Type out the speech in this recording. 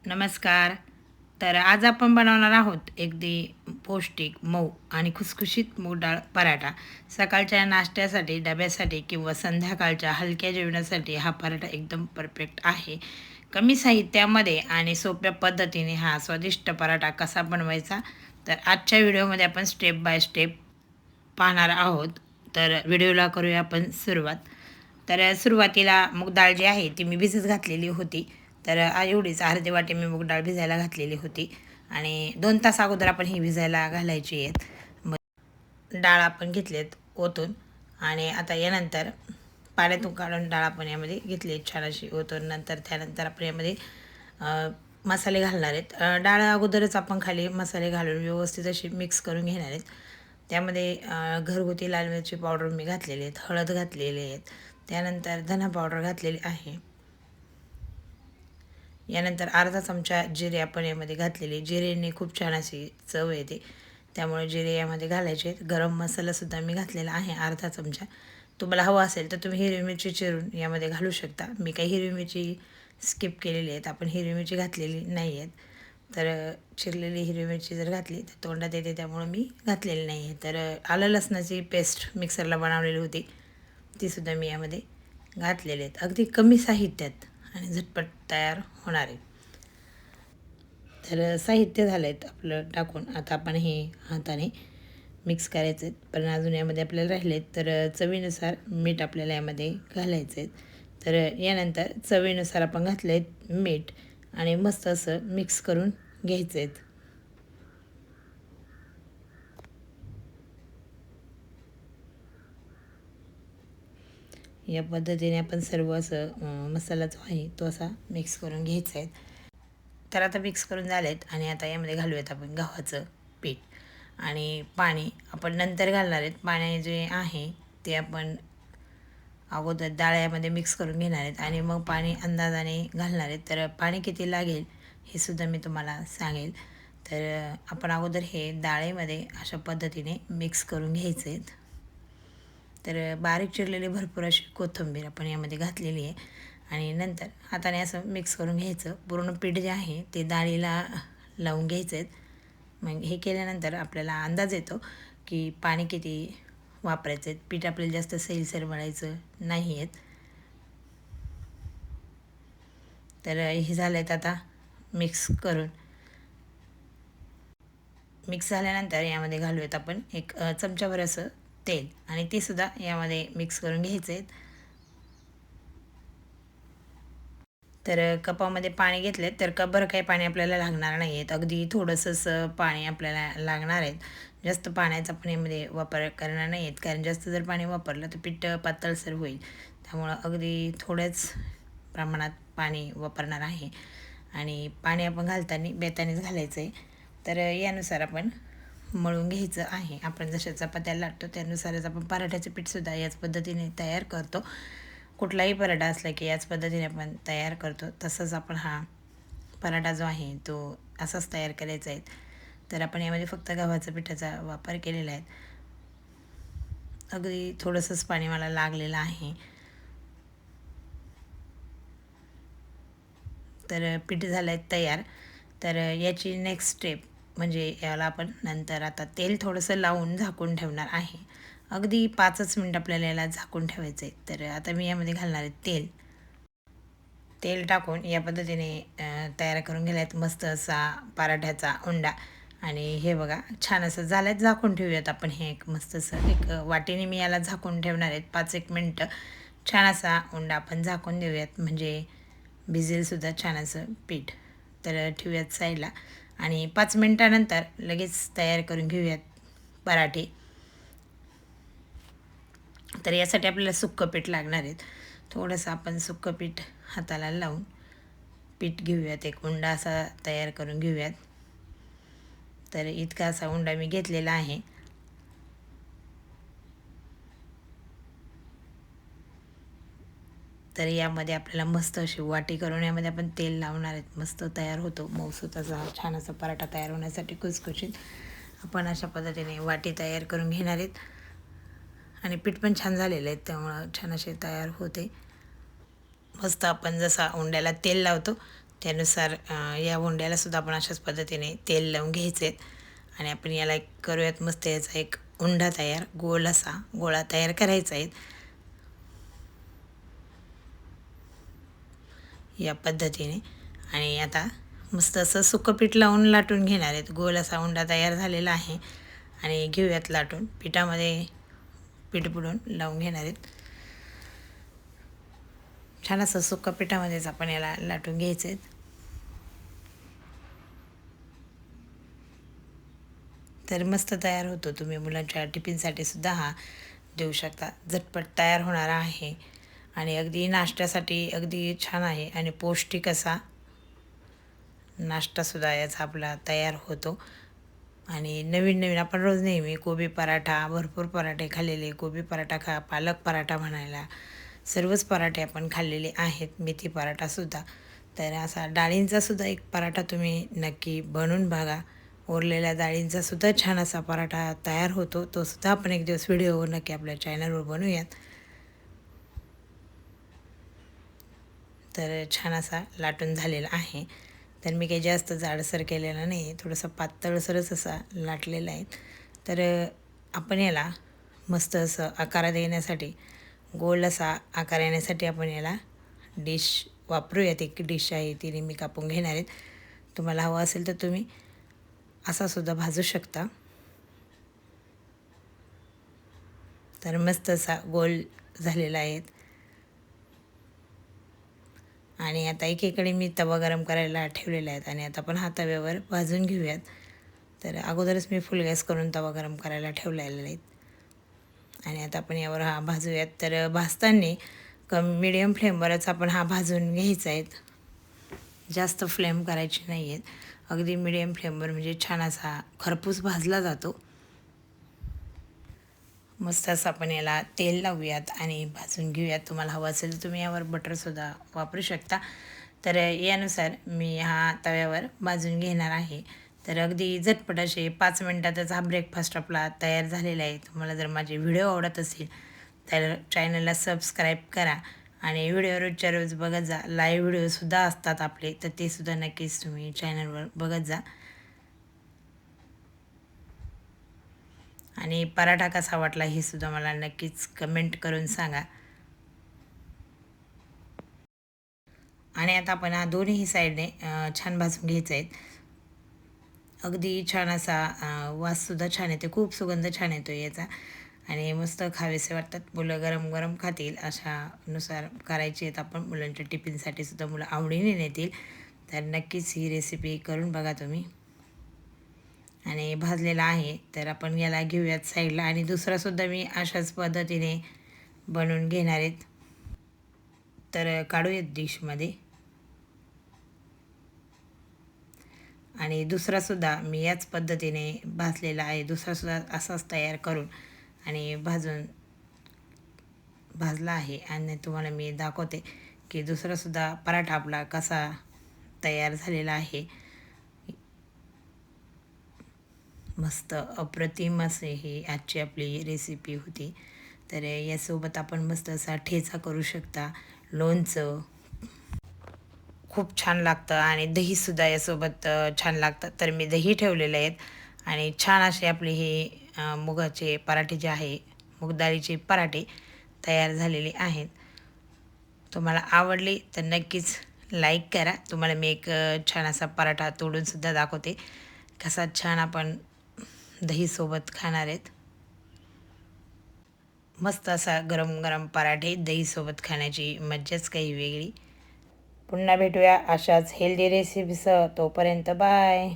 नमस्कार. तर आज आपण बनवणार आहोत अगदी पौष्टिक, मऊ आणि खुसखुशीत मूग डाळ पराठा. सकाळच्या नाश्त्यासाठी, डब्यासाठी किंवा संध्याकाळच्या हलक्या जेवणासाठी हा पराठा एकदम परफेक्ट आहे. कमी साहित्यामध्ये आणि सोप्या पद्धतीने हा स्वादिष्ट पराठा कसा बनवायचा, तर आजच्या व्हिडिओमध्ये आपण स्टेप बाय स्टेप पाहणार आहोत. तर व्हिडिओला करूया आपण सुरुवात. तर सुरुवातीला मूग डाळ जी आहे ती मी भिजत घातलेली होती. तर एवढीच अर्धी वाटी मी मूग डाळ भिजायला घातलेली होती आणि 2 तास अगोदर आपण ही भिजायला घालायची आहेत. मग डाळ आपण घेतलेत ओतून आणि आता यानंतर पाण्यातून काढून डाळ आपण यामध्ये घेतली छान अशी ओतून. नंतर त्यानंतर आपण यामध्ये मसाले घालणार आहेत. डाळ अगोदरच आपण खाली मसाले घालून व्यवस्थित अशी मिक्स करून घेणार आहेत. त्यामध्ये घरगुती लाल मिरची पावडर मी घातलेली आहेत, हळद घातलेली आहेत, त्यानंतर धना पावडर घातलेली आहे. यानंतर अर्धा चमचा जिरे आपण यामध्ये घातलेले. जिरेने खूप छान अशी चव येते, त्यामुळे जिरे यामध्ये घालायचे आहेत. गरम मसालासुद्धा मी घातलेला आहे अर्धा चमचा. तुम्हाला हवं असेल तर तुम्ही हिरवी मिरची चिरून यामध्ये घालू शकता. मी काही हिरवी मिरची स्किप केलेली आहेत, आपण हिरवी मिरची घातलेली नाही आहेत. तर चिरलेली हिरवी मिरची जर घातली तर तोंडात येते, त्यामुळे मी घातलेली नाही आहे. तर आलं लसणाची पेस्ट मिक्सरला बनवलेली होती, तीसुद्धा मी यामध्ये घातलेले आहेत. अगदी कमी साहित्यात आणि झटपट तयार होणार आहे. तर साहित्य झालं आहेत आपलं टाकून. आता आपण हे हाताने मिक्स करायचं आहेत. पण अजून यामध्ये आपल्याला राहिले आहेत. तर चवीनुसार मीठ आपल्याला यामध्ये घालायचं आहे. तर यानंतर चवीनुसार आपण घातलं आहेत मीठ आणि मस्त असं मिक्स करून घ्यायचं आहेत. या पद्धतीने आपण सर्व असं मसाला जो आहे तो असा मिक्स करून घ्यायचा आहे. तर आता मिक्स करून झाले आहेत आणि आता यामध्ये घालूयात आपण गव्हाचं पीठ आणि पाणी आपण नंतर घालणार आहेत. पाणी जे आहे ते आपण अगोदर डाळ यामध्ये मिक्स करून घेणार आहेत आणि मग पाणी अंदाजाने घालणार आहेत. तर पाणी किती लागेल हे सुद्धा मी तुम्हाला सांगेल. तर आपण अगोदर हे डाळीमध्ये अशा पद्धतीने मिक्स करून घ्यायचे आहेत. तर बारीक चिरलेली भरपूर अशी कोथिंबीर आपण यामध्ये घातलेली आहे आणि नंतर हाताने असं मिक्स करून घ्यायचं. पूर्ण पीठ जे आहे ते डाळीला लावून घ्यायचं आहेत. मग हे केल्यानंतर आपल्याला अंदाज येतो की पाणी किती वापरायचं आहे. पीठ आपल्याला जास्त सैलसर मळायचं नाही आहेत. तर हे झालं आहेत. आता मिक्स करून मिक्स झाल्यानंतर यामध्ये घालूयात आपण एक चमचाभर असं तेल आणि ते सुद्धा यामध्ये मिक्स करून घ्यायचे आहेत. तर कपामध्ये पाणी घेतले तर कपभर काही पाणी आपल्याला लागणार नाही आहेत. अगदी थोडंसंच पाणी आपल्याला लागणार आहेत. जास्त पाण्याचा पण यामध्ये वापर करणार नाही आहेत, कारण जास्त जर पाणी वापरलं तर पीठ पातळसर होईल. त्यामुळं अगदी थोड्याच प्रमाणात पाणी वापरणार आहे आणि पाणी आपण घालताना बेतानेच घालायचं आहे. तर यानुसार आपण मळून घ्यायचं आहे. आपण जशा चपात्याला लाटतो त्यानुसारच आपण पराठ्याचं पीठसुद्धा याच पद्धतीने तयार करतो. कुठलाही पराठा असला की याच पद्धतीने आपण तयार करतो. तसंच आपण हा पराठा जो आहे तो असाच तयार करायचा आहे. तर आपण यामध्ये फक्त गव्हाच्या पिठाचा वापर केलेला आहे. अगदी थोडंसंच पाणी मला लागलेलं आहे. तर पीठ झालं आहे तयार. तर याची नेक्स्ट स्टेप म्हणजे याला आपण नंतर आता तेल थोडंसं लावून झाकून ठेवणार आहे. अगदी 5च मिनिट आपल्याला याला झाकून ठेवायचं आहे. तर आता मी यामध्ये घालणार आहे तेल. तेल टाकून या पद्धतीने तयार करून गेला आहेत मस्त असा पराठ्याचा उंडा. आणि हे बघा छान असं झालं आहे. झाकून ठेवूयात आपण हे एक मस्त असं एक वाटीने मी याला झाकून ठेवणार आहेत 5-1 मिनटं. छान असा उंडा आपण झाकून देऊयात, म्हणजे भिजेलसुद्धा छान असं पीठ. तर ठेवूयात साईडला आणि 5 मिनटानंतर लगेच तयार करून घेऊयात पराठे. तर यासाठी आपल्याला सुक्कं पीठ लागणार आहेत. थोडंसं आपण सुक्कं पीठ हाताला लावून पीठ घेऊयात, एक उंडा असा तयार करून घेऊयात. तर इतका असा उंडा मी घेतलेला आहे. तर यामध्ये आपल्याला मस्त अशी वाटी करून यामध्ये आपण तेल लावणार आहेत. मस्त तयार होतो मऊसूत असा छान असा पराठा तयार होण्यासाठी खुसखुशीत आपण अशा पद्धतीने वाटी तयार करून घेणार आहेत. आणि पीठ पण छान झालेलं आहे, त्यामुळं छान असे तयार होते. मस्त आपण जसा उंड्याला तेल लावतो त्यानुसार या हुंड्यालासुद्धा आपण अशाच पद्धतीने तेल लावून घ्यायचे आहेत. आणि आपण याला एक करूयात मस्त याचा एक उंडा तयार, गोल असा गोळा तयार करायचा आहे या पद्धतीने. आणि आता मस्त असं सुकं पीठ लावून लाटून घेणार आहेत. गोल असा उंडा तयार झालेला आहे आणि घेऊयात लाटून. पिठामध्ये पीठ बुडून लावून घेणार आहेत. छान असं सुक्या पिठामध्येच आपण याला लाटून घ्यायचं आहे. तर मस्त तयार होतो. तुम्ही मुलांच्या टिफिनसाठी सुद्धा हा देऊ शकता. झटपट तयार होणारा आहे आणि अगदी नाश्त्यासाठी अगदी छान आहे आणि पौष्टिक असा नाश्तासुद्धा याचा आपला तयार होतो. आणि नवीन नवीन आपण रोज नेहमी कोबी पराठा, भरपूर पराठे खाल्लेले, कोबी पराठा खा, पालक पराठा म्हणायला सर्वच पराठे आपण खाल्लेले आहेत, मेथी पराठासुद्धा. तर असा डाळींचासुद्धा एक पराठा तुम्ही नक्की बनवून बघा. उरलेल्या डाळींचासुद्धा छान असा पराठा तयार होतो. तोसुद्धा आपण एक दिवस व्हिडिओ नक्की आपल्या चॅनलवर बनवूयात. तर छान असा लाटून झालेला आहे. तर मी काही जास्त जाडसर केलेला नाही आहे, थोडंसं पातळसरच असा लाटलेला आहे. तर आपण याला मस्त असं आकार देण्यासाठी, गोल असा आकार येण्यासाठी आपण याला डिश वापरूयात. एक डिश आहे ती मी कापून घेणार आहेत. तुम्हाला हवं असेल तर तुम्ही असासुद्धा भाजू शकता. तर मस्त असा गोल झालेला आहे. आणि आता एकीकडे मी तवा गरम करायला ठेवलेला आहे आणि आता आपण हा तव्यावर भाजून घेऊयात. तर अगोदरच मी फुल गॅस करून तवा गरम करायला ठेवलेला आहे आणि आता आपण यावर हा भाजूयात. तर भाजताना मिडियम फ्लेमवरच आपण हा भाजून घ्यायचा आहे. जास्त फ्लेम करायची नाही आहेत, अगदी मिडियम फ्लेमवर म्हणजे छान असा खरपूस भाजला जातो. मस्त असं आपण याला तेल लावूयात आणि भाजून घेऊयात. तुम्हाला हवं असेल तर तुम्ही यावर बटरसुद्धा वापरू शकता. तर यानुसार मी हा तव्यावर भाजून घेणार आहे. तर अगदी झटपट असे 5 मिनटातच हा ब्रेकफास्ट आपला तयार झालेला आहे. तुम्हाला जर माझे व्हिडिओ आवडत असतील तर चॅनलला सबस्क्राईब करा आणि व्हिडिओ रोजच्या रोज बघत जा. लाईव्ह व्हिडिओसुद्धा असतात आपले, तर ते सुद्धा नक्कीच तुम्ही चॅनलवर बघत जा. आणि पराठा कसा वाटला हे सुद्धा मला नक्कीच कमेंट करून सांगा. आणि आता आपण हा दोन्ही साईडने छान भाजून घ्यायचं आहे. अगदी छान असा वाससुद्धा छान येतो, खूप सुगंध छान येतो याचा आणि मस्त खावेसे वाटतात. मुलं गरम गरम खातील अशानुसार करायचे आहेत आपण. मुलांच्या टिफिनसाठी सुद्धा मुलं आवडीने नेतील. तर नक्कीच ही रेसिपी करून बघा तुम्ही. आणि भाजलेला आहे तर आपण याला घेऊयात साईडला आणि दुसरासुद्धा मी अशाच पद्धतीने बनवून घेणार आहेत. तर काढूयात डिशमध्ये आणि दुसरासुद्धा मी याच पद्धतीने भाजलेला आहे. दुसरासुद्धा असाच तयार करून आणि भाजला आहे आणि तुम्हाला मी दाखवते की दुसरासुद्धा पराठा आपला कसा तयार झालेला आहे. मस्त अप्रतिम असे ही आजची आपली रेसिपी होती. तर यासोबत आपण मस्त असा ठेचा करू शकता. लोणचं खूप छान लागतं आणि दहीसुद्धा यासोबत छान लागतं. तर मी दही ठेवलेले आहेत आणि छान असे आपले हे मुगाचे पराठे जे आहे, मूग डाळीचे पराठे तयार झालेले आहेत. तुम्हाला आवडले तर नक्कीच लाईक करा. तुम्हाला मी एक छान असा पराठा तोडूनसुद्धा दाखवते, कसा छान आपण दहीसोबत खाणार आहेत. मस्त असा गरम गरम पराठे दहीसोबत खाण्याची मज्जाच काही वेगळी. पुन्हा भेटूया अशाच हेल्दी रेसिपीसह. तोपर्यंत बाय.